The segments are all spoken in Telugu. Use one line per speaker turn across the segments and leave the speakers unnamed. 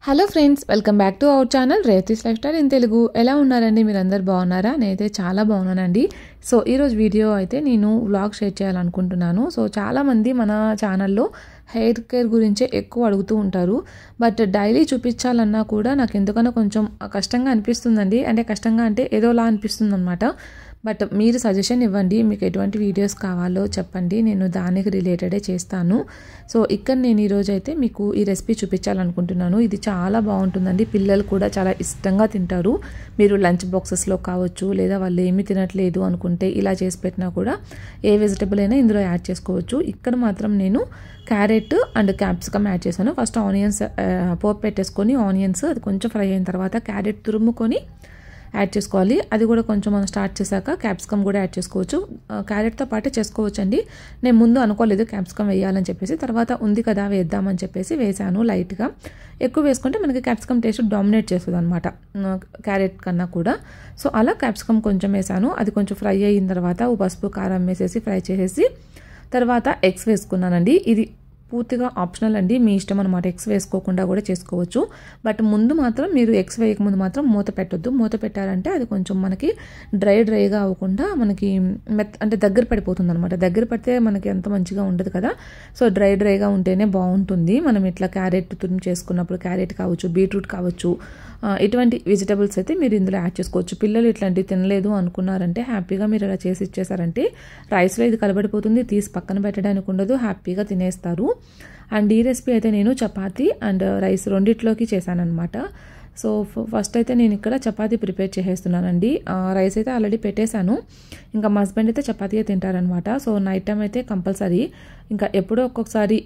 Hello friends, welcome back to our channel రేతిస్ లైఫ్ స్టైల్ ఇన్ తెలుగు. ఎలా ఉన్నారండి? మీరందరూ బాగున్నారా? నేనైతే చాలా బాగున్నానండి. సో ఈరోజు వీడియో అయితే నేను వ్లాగ్ షేర్ చేయాలనుకుంటున్నాను. సో చాలామంది మన ఛానల్లో హెయిర్ కేర్ గురించే ఎక్కువ అడుగుతూ ఉంటారు. బట్ డైలీ చూపించాలన్నా కూడా నాకు ఎందుకన్నా కొంచెం కష్టంగా అనిపిస్తుందండి. అంటే కష్టంగా అంటే ఏదోలా అనిపిస్తుంది అనమాట. బట్ మీరు సజెషన్ ఇవ్వండి, మీకు ఎటువంటి వీడియోస్ కావాలో చెప్పండి, నేను దానికి రిలేటెడే చేస్తాను. సో ఇక్కడ నేను ఈరోజు అయితే మీకు ఈ రెసిపీ చూపించాలనుకుంటున్నాను. ఇది చాలా బాగుంటుందండి, పిల్లలు కూడా చాలా ఇష్టంగా తింటారు. మీరు లంచ్ బాక్సెస్లో కావచ్చు, లేదా వాళ్ళు ఏమీ తినట్లేదు అనుకుంటే ఇలా చేసి పెట్టినా కూడా ఏ వెజిటబుల్ అయినా ఇందులో యాడ్ చేసుకోవచ్చు. ఇక్కడ మాత్రం నేను క్యారెట్ అండ్ క్యాప్సికమ్ యాడ్ చేశాను. ఫస్ట్ ఆనియన్స్ పోపు పెట్టేసుకొని ఆనియన్స్ అది కొంచెం ఫ్రై అయిన తర్వాత క్యారెట్ తురుముకొని యాడ్ చేసుకోవాలి. అది కూడా కొంచెం మనం స్టార్ట్ చేశాక క్యాప్సికమ్ కూడా యాడ్ చేసుకోవచ్చు. క్యారెట్తో పాటే చేసుకోవచ్చు అండి. నేను ముందు అనుకోలేదు క్యాప్సికమ్ వేయాలని చెప్పేసి, తర్వాత ఉంది కదా వేద్దామని చెప్పేసి వేసాను లైట్గా. ఎక్కువ వేసుకుంటే మనకి క్యాప్సికమ్ టేస్ట్ డామినేట్ చేస్తుంది అనమాట క్యారెట్ కన్నా కూడా. సో అలా క్యాప్సికమ్ కొంచెం వేసాను. అది కొంచెం ఫ్రై అయిన తర్వాత పసుపు కారం వేసేసి ఫ్రై చేసేసి తర్వాత ఎగ్స్ వేసుకున్నానండి. ఇది పూర్తిగా ఆప్షనల్ అండి, మీ ఇష్టం అనమాట. ఎగ్స్ వేసుకోకుండా కూడా చేసుకోవచ్చు. బట్ ముందు మాత్రం మీరు ఎగ్స్ వేయకముందు మాత్రం మూత పెట్టొద్దు. మూత పెట్టారంటే అది కొంచెం మనకి డ్రైగా అవ్వకుండా మనకి అంటే దగ్గర పడిపోతుంది అనమాట. దగ్గర పడితే మనకి ఎంత మంచిగా ఉండదు కదా. సో డ్రైగా ఉంటేనే బాగుంటుంది. మనం ఇట్లా క్యారెట్ తురుము చేసుకున్నప్పుడు క్యారెట్ కావచ్చు, బీట్రూట్ కావచ్చు, ఇటువంటి వెజిటబుల్స్ అయితే మీరు ఇందులో యాడ్ చేసుకోవచ్చు. పిల్లలు ఇట్లాంటివి తినలేదు అనుకున్నారంటే హ్యాపీగా మీరు ఇలా చేసి ఇచ్చేసారంటే రైస్లో ఇది కలబడిపోతుంది, తీసి పక్కన పెట్టడానికి ఉండదు, హ్యాపీగా తినేస్తారు. అండ్ ఈ రెసిపీ అయితే నేను చపాతీ అండ్ రైస్ రెండిట్లోకి చేశానమాట. సో ఫస్ట్ అయితే నేను ఇక్కడ చపాతీ ప్రిపేర్ చేసేస్తున్నానండి. రైస్ అయితే ఆల్రెడీ పెట్టేశాను. ఇంకా మా హస్బెండ్ అయితే చపాతీయే తింటారనమాట. సో నైట్ టైం అయితే కంపల్సరీ, ఇంకా ఎప్పుడో ఒక్కొక్కసారి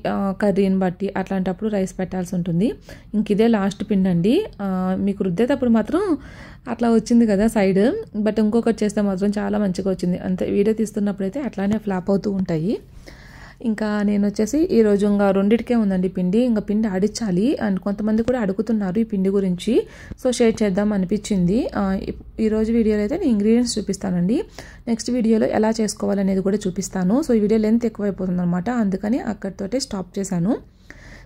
కర్రీని బట్టి అట్లాంటప్పుడు రైస్ పెట్టాల్సి ఉంటుంది. ఇంక ఇదే లాస్ట్ పిండి అండి. మీకు రుద్దేటప్పుడు మాత్రం అట్లా వచ్చింది కదా సైడ్, బట్ ఇంకొకటి చేస్తే మాత్రం చాలా మంచిగా వచ్చింది. అంతే వీడియో తీస్తున్నప్పుడు అయితే అట్లానే ఫ్లాప్ అవుతూ ఉంటాయి. ఇంకా నేను వచ్చేసి ఈరోజు ఇంకా రెండింటికే ఉందండి పిండి. ఇంకా పిండి ఆడించాలి. అండ్ కొంతమంది కూడా అడుగుతున్నారు ఈ పిండి గురించి, సో షేర్ చేద్దాం అనిపించింది. ఈరోజు వీడియోలో అయితే నేను ఇంగ్రీడియంట్స్ చూపిస్తానండి. నెక్స్ట్ వీడియోలో ఎలా చేసుకోవాలనేది కూడా చూపిస్తాను. సో ఈ వీడియో లెంత్ ఎక్కువైపోతుంది అనమాట, అందుకని అక్కడితోటే స్టాప్ చేశాను.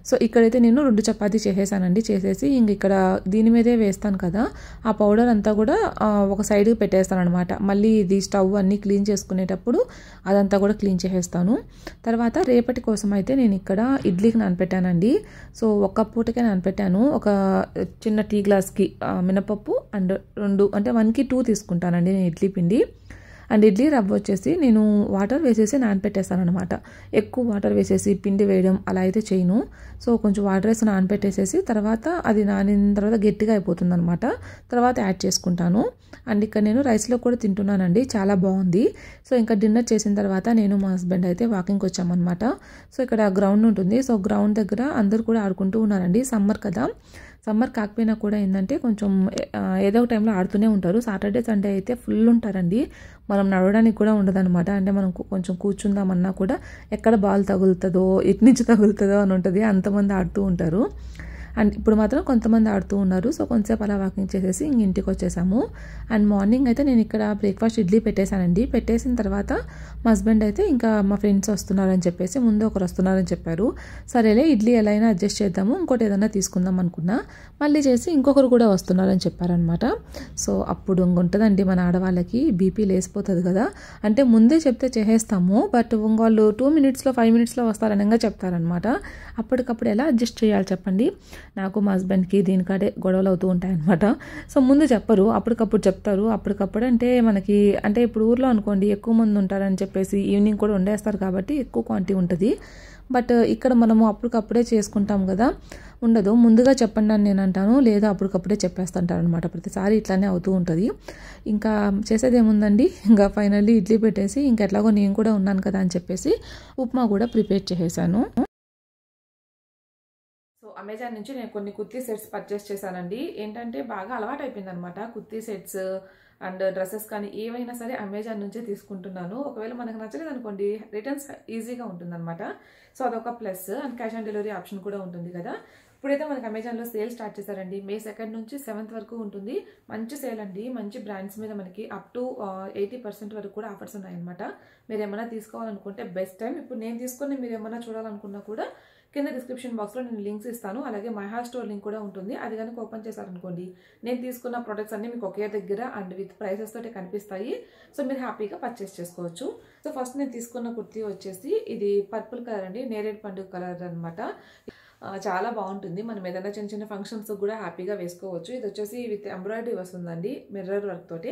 సో ఇక్కడైతే నేను 2 చపాతీ చేసేసానండి. చేసేసి ఇంక ఇక్కడ దీని మీదే వేస్తాను కదా, ఆ పౌడర్ అంతా కూడా ఒక సైడ్కి పెట్టేస్తాను అనమాట. మళ్ళీ ఇది స్టవ్ అన్నీ క్లీన్ చేసుకునేటప్పుడు అదంతా కూడా క్లీన్ చేసేస్తాను. తర్వాత రేపటి కోసం అయితే నేను ఇక్కడ ఇడ్లీకి నానపెట్టానండి. సో ఒక్క పూటకే నానపెట్టాను. ఒక చిన్న టీ గ్లాస్కి మినపప్పు అండ్ 2 అంటే 1కి 2 తీసుకుంటానండి నేను ఇడ్లీ పిండి. అండ్ ఇడ్లీ రవ్వ వచ్చేసి నేను వాటర్ వేసేసి నానపెట్టేస్తాను అనమాట. ఎక్కువ వాటర్ వేసేసి పిండి వేయడం అలా అయితే చేయను. సో కొంచెం వాటర్ వేసి నానపెట్టేసేసి తర్వాత అది నానిన తర్వాత గట్టిగా అయిపోతుంది అనమాట. తర్వాత యాడ్ చేసుకుంటాను. అండ్ ఇక్కడ నేను రైస్లో కూడా తింటున్నానండి, చాలా బాగుంది. సో ఇంకా డిన్నర్ చేసిన తర్వాత నేను మా హస్బెండ్ అయితే వాకింగ్కి వచ్చామన్నమాట. సో ఇక్కడ గ్రౌండ్ ఉంటుంది. సో గ్రౌండ్ దగ్గర అందరూ కూడా ఆడుకుంటూ ఉన్నారండి. సమ్మర్ కదా, సమ్మర్ కాకపోయినా కూడా ఏంటంటే కొంచెం ఏదో ఒక టైంలో ఆడుతూనే ఉంటారు. సాటర్డే సండే అయితే ఫుల్ ఉంటారండి. మనం నడవడానికి కూడా ఉండదన్నమాట. అంటే మనం కొంచెం కూర్చుందామన్నా కూడా ఎక్కడ బాల్ తగులుతుందో, ఎటు నుంచి తగులుతుందో అని ఉంటుంది, అంతమంది ఆడుతూ ఉంటారు. అండ్ ఇప్పుడు మాత్రం కొంతమంది ఆడుతూ ఉన్నారు. సో కొంతసేపు అలా వాకింగ్ చేసేసి ఇంటికి వచ్చేసాము. అండ్ మార్నింగ్ అయితే నేను ఇక్కడ బ్రేక్ఫాస్ట్ ఇడ్లీ పెట్టేశానండి. పెట్టేసిన తర్వాత మా హస్బెండ్ అయితే ఇంకా మా ఫ్రెండ్స్ వస్తున్నారని చెప్పేసి ముందు ఒకరు వస్తున్నారని చెప్పారు. సరేలే ఇడ్లీ ఎలా అయినా అడ్జస్ట్ చేద్దాము, ఇంకోటి ఏదైనా తీసుకుందాం అనుకున్నా. మళ్ళీ చేసి ఇంకొకరు కూడా వస్తున్నారని చెప్పారనమాట. సో అప్పుడు ఉంటుందండి మన ఆడవాళ్ళకి బీపీ లేసిపోతుంది కదా. అంటే ముందే చెప్తే చేసేస్తాము, బట్ వాళ్ళు 2 మినిట్స్లో 5 మినిట్స్లో వస్తారనగా చెప్తారనమాట. అప్పటికప్పుడు ఎలా అడ్జస్ట్ చేయాలి చెప్పండి. నాకు మా హస్బెండ్కి దీనికాడే గొడవలు అవుతూ ఉంటాయన్నమాట. సో ముందు చెప్పరు, అప్పటికప్పుడు చెప్తారు. అప్పటికప్పుడు అంటే మనకి అంటే ఇప్పుడు ఊర్లో అనుకోండి ఎక్కువ మంది ఉంటారని చెప్పేసి ఈవినింగ్ కూడా వండేస్తారు కాబట్టి ఎక్కువ క్వాంటిటీ ఉంటుంది. బట్ ఇక్కడ మనము అప్పటికప్పుడే చేసుకుంటాం కదా, ఉండదు. ముందుగా చెప్పండి అని నేను అంటాను, లేదా అప్పటికప్పుడే చెప్పేస్తుంటారు అనమాట. ప్రతిసారి ఇట్లానే అవుతూ ఉంటుంది. ఇంకా చేసేది ఏముందండి, ఇంకా ఫైనల్లీ ఇడ్లీ పెట్టేసి ఇంకా ఎట్లాగో నేను కూడా ఉన్నాను కదా అని చెప్పేసి ఉప్మా కూడా ప్రిపేర్ చేసేసాను. అమెజాన్ నుంచి నేను కొన్ని కుర్తీ సెట్స్ పర్చేస్ చేశానండి. ఏంటంటే బాగా అలవాటు అయిపోయింది అనమాట కుర్తీ సెట్స్ అండ్ డ్రెస్సెస్ కానీ ఏవైనా సరే అమెజాన్ నుంచే తీసుకుంటున్నాను. ఒకవేళ మనకు నచ్చలేదు అనుకోండి రిటర్న్స్ ఈజీగా ఉంటుందన్నమాట. సో అదొక plus. And cash on delivery option కూడా ఉంటుంది కదా. ఇప్పుడైతే మనకి అమెజాన్లో సేల్ స్టార్ట్ చేశారండి. May 2 నుంచి 7th వరకు ఉంటుంది. మంచి సేల్ అండి. మంచి బ్రాండ్స్ మీద మనకి అప్ టు 80% వరకు కూడా ఆఫర్స్ ఉన్నాయన్నమాట. మీరు ఏమైనా తీసుకోవాలనుకుంటే బెస్ట్ టైం. ఇప్పుడు నేను తీసుకొని మీరు ఏమైనా చూడాలనుకున్నా కూడా కింద డిస్క్రిప్షన్ బాక్స్లో నేను లింక్స్ ఇస్తాను. అలాగే మై హార్ స్టోర్ లింక్ కూడా ఉంటుంది. అది కనుక ఓపెన్ చేశారనుకోండి నేను తీసుకున్న ప్రొడక్ట్స్ అన్ని మీకు ఒకే దగ్గర అండ్ విత్ ప్రైసెస్ తోటి కనిపిస్తాయి. సో మీరు హ్యాపీగా పర్చేస్ చేసుకోవచ్చు. సో ఫస్ట్ నేను తీసుకున్న కుర్తీ వచ్చేసి ఇది పర్పుల్ కలర్ అండి, నేరేడు పండు కలర్ అనమాట. చాలా బాగుంటుంది. మనం ఏదైనా చిన్న చిన్న ఫంక్షన్స్ కూడా హ్యాపీగా వేసుకోవచ్చు. ఇది వచ్చేసి విత్ ఎంబ్రాయిడరీ వస్తుందండి మిర్రర్ వర్క్ తోటి.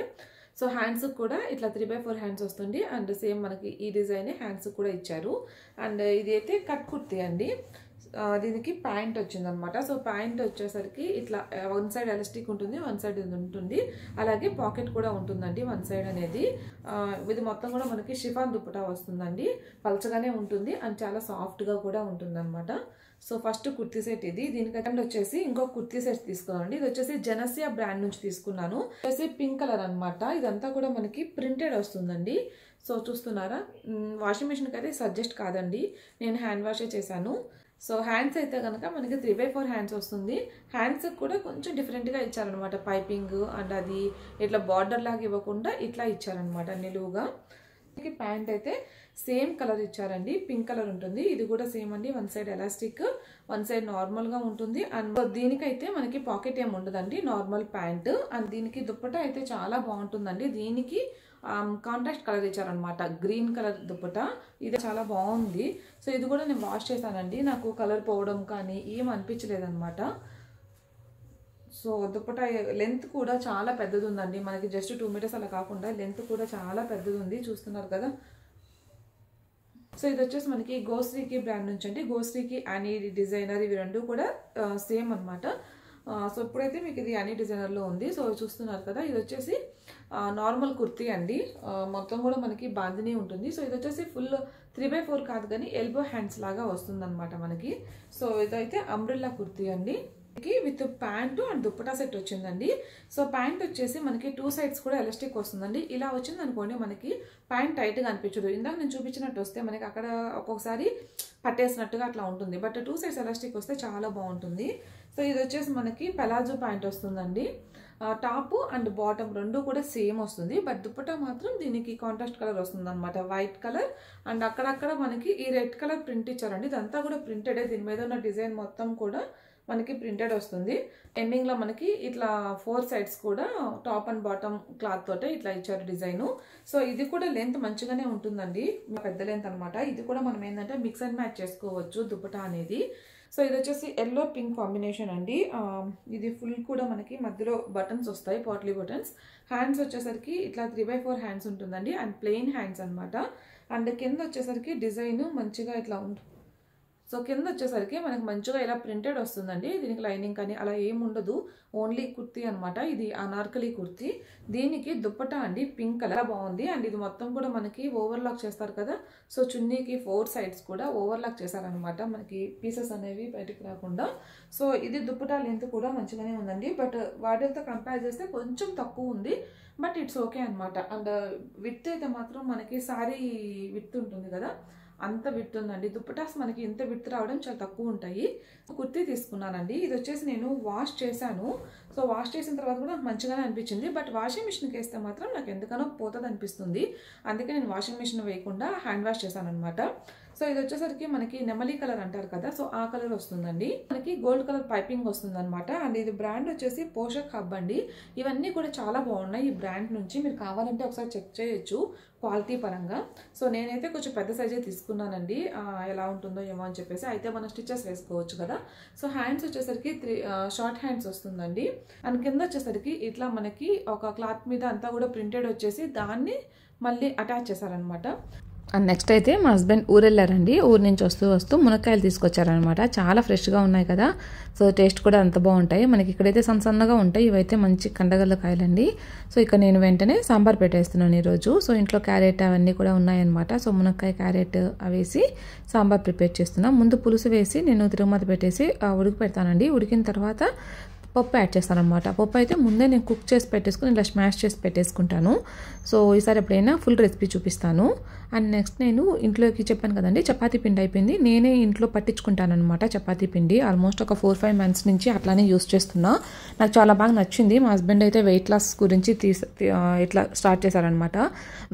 సో హ్యాండ్స్ కూడా ఇట్లా 3/4 హ్యాండ్స్ వస్తుంది అండ్ సేమ్ మనకి ఈ డిజైన్ హ్యాండ్స్ కూడా ఇచ్చారు. అండ్ ఇది అయితే కట్ కుర్తీ అండి. దీనికి ప్యాంట్ వచ్చిందనమాట. సో ప్యాంట్ వచ్చేసరికి ఇట్లా వన్ సైడ్ ఎలాస్టిక్ ఉంటుంది, వన్ సైడ్ ఇది ఉంటుంది. అలాగే పాకెట్ కూడా ఉంటుందండి వన్ సైడ్ అనేది. ఇది మొత్తం కూడా మనకి షిఫాన్ దుప్పటా వస్తుందండి. పల్చగానే ఉంటుంది అండ్ చాలా సాఫ్ట్గా కూడా ఉంటుంది అనమాట. సో ఫస్ట్ కుర్తీ సెట్ ఇది. దీనికంటే వచ్చేసి ఇంకో కుర్తీ సెట్ తీసుకున్నానండి. ఇది వచ్చేసి జెనసియా బ్రాండ్ నుంచి తీసుకున్నాను. వచ్చేసి పింక్ కలర్ అనమాట. ఇదంతా కూడా మనకి ప్రింటెడ్ వస్తుందండి. సో చూస్తున్నారా, వాషింగ్ మిషన్కి అయితే సజెస్ట్ కాదండి, నేను హ్యాండ్ వాషే చేశాను. సో హ్యాండ్స్ అయితే కనుక మనకి 3/4 హ్యాండ్స్ వస్తుంది. హ్యాండ్స్ కూడా కొంచెం డిఫరెంట్గా ఇచ్చారనమాట. పైపింగ్ అండ్ అది ఇట్లా బార్డర్ లాగా ఇవ్వకుండా ఇట్లా ఇచ్చారనమాట నిలువుగా. ప్యాంట్ అయితే సేమ్ కలర్ ఇచ్చారండి, పింక్ కలర్ ఉంటుంది. ఇది కూడా సేమ్ అండి, one side elastic one side నార్మల్గా ఉంటుంది. అండ్ దీనికైతే మనకి పాకెట్ ఏమి ఉండదండి, నార్మల్ ప్యాంట్. అండ్ దీనికి దుప్పటా అయితే చాలా బాగుంటుందండి. దీనికి కాంట్రాస్ట్ కలర్ ఇచ్చారనమాట, గ్రీన్ కలర్ దుప్పటా. ఇది చాలా బాగుంది. సో ఇది కూడా నేను వాష్ చేశానండి, నాకు కలర్ పోవడం కానీ ఏం అనిపించలేదన్నమాట. సో దుప్పటా లెంత్ కూడా చాలా పెద్దది ఉందండి. మనకి జస్ట్ 2 మీటర్స్ అలా కాకుండా లెంత్ కూడా చాలా పెద్దది ఉంది, చూస్తున్నారు కదా. సో ఇది వచ్చేసి మనకి గోశ్రీకి బ్రాండ్ నుంచి అండి. గోశ్రీకి యానీ డిజైనర్ ఇవి రెండు కూడా సేమ్ అనమాట. సో ఇప్పుడైతే మీకు ఇది యానీ డిజైనర్లో ఉంది. సో చూస్తున్నారు కదా, ఇది వచ్చేసి నార్మల్ కుర్తీ అండి. మొత్తం కూడా మనకి బాందిని ఉంటుంది. సో ఇది వచ్చేసి ఫుల్ 3/4 కాదు కానీ ఎల్బో హ్యాండ్స్ లాగా వస్తుంది అనమాట మనకి. సో ఇదైతే అంబ్రెల్లా కుర్తీ అండి. With pant and dupatta set వచ్చిందండి. సో ప్యాంట్ వచ్చేసి మనకి 2 సైడ్స్ కూడా ఎలాస్టిక్ వస్తుందండి. ఇలా వచ్చింది అనుకోండి మనకి ప్యాంట్ టైట్గా అనిపించదు. ఇందాక నేను చూపించినట్టు వస్తే మనకి అక్కడ ఒక్కొక్కసారి పట్టేసినట్టుగా అట్లా ఉంటుంది. బట్ 2 సైడ్స్ ఎలాస్టిక్ వస్తే చాలా బాగుంటుంది. సో ఇది వచ్చేసి మనకి పెలాజో ప్యాంట్ వస్తుందండి. టాప్ అండ్ బాటమ్ రెండు కూడా సేమ్ వస్తుంది. బట్ దుప్పటా మాత్రం దీనికి కాంట్రాస్ట్ కలర్ వస్తుంది అనమాట, వైట్ కలర్. అండ్ అక్కడక్కడ మనకి ఈ రెడ్ కలర్ ప్రింట్ ఇచ్చారండి. ఇదంతా కూడా ప్రింటెడే. దీని మీద ఉన్న డిజైన్ మొత్తం కూడా మనకి ప్రింటెడ్ వస్తుంది. ఎండింగ్లో మనకి ఇట్లా 4 సైడ్స్ కూడా టాప్ అండ్ బాటమ్ క్లాత్ తోటే ఇట్లా ఇచ్చారు డిజైన్. సో ఇది కూడా లెంత్ మంచిగానే ఉంటుందండి, పెద్ద లెంత్ అనమాట. ఇది కూడా మనం ఏంటంటే మిక్స్ అండ్ మ్యాచ్ చేసుకోవచ్చు దుప్పటా అనేది. సో ఇది వచ్చేసి ఎల్లో పింక్ కాంబినేషన్ అండి. ఇది ఫుల్ కూడా మనకి మధ్యలో బటన్స్ వస్తాయి, పాట్లీ బటన్స్. హ్యాండ్స్ వచ్చేసరికి ఇట్లా 3/4 హ్యాండ్స్ ఉంటుందండి అండ్ ప్లెయిన్ హ్యాండ్స్ అనమాట. అండ్ కింద వచ్చేసరికి డిజైన్ మంచిగా ఇట్లా ఉంటుంది. సో కింద వచ్చేసరికి మనకి మంచిగా ఇలా ప్రింటెడ్ వస్తుందండి. దీనికి లైనింగ్ కానీ అలా ఏముండదు, ఓన్లీ కుర్తీ అనమాట. ఇది అనార్కలి కుర్తీ. దీనికి దుప్పటా అండి పింక్ కలర్ బాగుంది. అండ్ ఇది మొత్తం కూడా మనకి ఓవర్లాక్ చేస్తారు కదా. సో చున్నీకి 4 సైడ్స్ కూడా ఓవర్లాక్ చేశారనమాట, మనకి పీసెస్ అనేవి బయటకు రాకుండా. సో ఇది దుప్పటా లెంత్ కూడా మంచిగానే ఉందండి. బట్ వాటితో కంపేర్ చేస్తే కొంచెం తక్కువ ఉంది, బట్ ఇట్స్ ఓకే అనమాట. అండ్ విత్ అయితే మాత్రం మనకి సారీ విత్ ఉంటుంది కదా, అంత విత్ ఉందండి. దుప్పటాస్ మనకి ఇంత విత్ రావడం చాలా తక్కువ ఉంటాయి. కుర్తీ తీసుకున్నానండి. ఇది వచ్చేసి నేను వాష్ చేశాను. సో వాష్ చేసిన తర్వాత కూడా నాకు మంచిగానే అనిపించింది. బట్ వాషింగ్ మిషన్కి వేస్తే మాత్రం నాకు ఎందుకనో పోతుంది అనిపిస్తుంది. అందుకే నేను వాషింగ్ మిషన్ వేయకుండా హ్యాండ్ వాష్ చేశాను అనమాట. సో ఇది వచ్చేసరికి మనకి నెమలి కలర్ అంటారు కదా, సో ఆ కలర్ వస్తుందండి. మనకి గోల్డ్ కలర్ పైపింగ్ వస్తుంది అనమాట. అండ్ ఇది బ్రాండ్ వచ్చేసి పోషక్ హబ్ అండి. ఇవన్నీ కూడా చాలా బాగున్నాయి ఈ బ్రాండ్ నుంచి. మీరు కావాలంటే ఒకసారి చెక్ చేయొచ్చు క్వాలిటీ పరంగా. సో నేనైతే కొంచెం పెద్ద సైజే తీసుకున్నానండి, ఎలా ఉంటుందో ఏమో అని చెప్పేసి. అయితే మనం స్టిచెస్ వేసుకోవచ్చు కదా. సో హ్యాండ్స్ వచ్చేసరికి షార్ట్ హ్యాండ్స్ వస్తుందండి. అండ్ కింద వచ్చేసరికి ఇట్లా మనకి ఒక క్లాత్ మీద అంతా కూడా ప్రింటెడ్ వచ్చేసి దాన్ని మళ్ళీ అటాచ్ చేశారనమాట.
అండ్ నెక్స్ట్ అయితే మా హస్బెండ్ ఊరు వెళ్ళారండి. ఊరు నుంచి వస్తూ మునక్కాయలు తీసుకొచ్చారనమాట. చాలా ఫ్రెష్గా ఉన్నాయి కదా, సో టేస్ట్ కూడా అంత బాగుంటాయి. మనకి ఇక్కడైతే సన్నగా ఉంటాయి, ఇవైతే మంచి కండగల్ల కాయలండి. సో ఇక్కడ నేను వెంటనే సాంబార్ పెట్టేస్తున్నాను ఈరోజు. సో ఇంట్లో క్యారెట్ అవన్నీ కూడా ఉన్నాయన్నమాట. సో మునక్కాయ క్యారెట్ అవేసి సాంబార్ ప్రిపేర్ చేస్తున్నాను. ముందు పులుసు వేసి నేను తిరుగుమతి పెట్టేసి ఉడికి పెడతానండి. ఉడికిన తర్వాత పప్పు యాడ్ చేస్తాను అనమాట. పప్పు అయితే ముందే నేను కుక్ చేసి పెట్టేసుకుని ఇలా స్మాష్ చేసి పెట్టేసుకుంటాను. సో ఈసారి ఎప్పుడైనా ఫుల్ రెసిపీ చూపిస్తాను. అండ్ నెక్స్ట్ నేను ఇంట్లోకి చెప్పాను కదండి, చపాతీ పిండి అయిపోయింది. నేనే ఇంట్లో పట్టించుకుంటాను అనమాట చపాతీ పిండి. ఆల్మోస్ట్ ఒక 4-5 మంత్స్ నుంచి అట్లానే యూస్ చేస్తున్నా. నాకు చాలా బాగా నచ్చింది. మా హస్బెండ్ అయితే వెయిట్ లాస్ గురించి ఇట్లా స్టార్ట్ చేశారనమాట.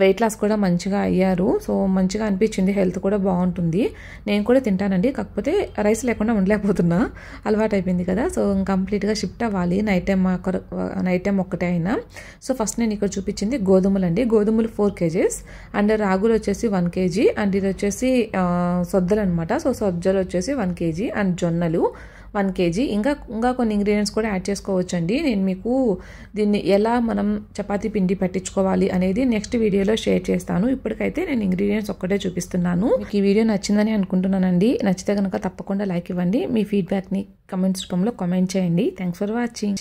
వెయిట్ లాస్ కూడా మంచిగా అయ్యారు. సో మంచిగా అనిపించింది, హెల్త్ కూడా బాగుంటుంది. నేను కూడా తింటానండి, కాకపోతే రైస్ లేకుండా ఉండలేకపోతున్నా, అలవాటు అయిపోయింది కదా. సో కంప్లీట్గా షిఫ్ట్ అవ్వాలి నైట్ టైం ఒక్కటే అయినా. సో ఫస్ట్ నేను ఇక్కడ చూపించింది గోధుమలు అండి. గోధుమలు 4 kgs అండ్ రాగులు వచ్చేసి 1 kg అండ్ ఇది వచ్చేసి సొద్దలు అనమాట. సో సొజ్జలు వచ్చేసి 1 kg అండ్ జొన్నలు 1 kg. ఇంకా కొన్ని ఇంగ్రీడియంట్స్ కూడా యాడ్ చేసుకోవచ్చండి. నేను మీకు దీన్ని ఎలా మనం చపాతీ పిండి పట్టించుకోవాలి అనేది నెక్స్ట్ వీడియోలో షేర్ చేస్తాను. ఇప్పటికైతే నేను ఇంగ్రీడియంట్స్ ఒక్కటే చూపిస్తున్నాను. మీకు ఈ వీడియో నచ్చిందని అనుకుంటున్నానండి. నచ్చితే కనుక తప్పకుండా లైక్ ఇవ్వండి. మీ ఫీడ్బ్యాక్ని కమెంట్స్ రూపంలో కామెంట్ చేయండి. Thanks for watching.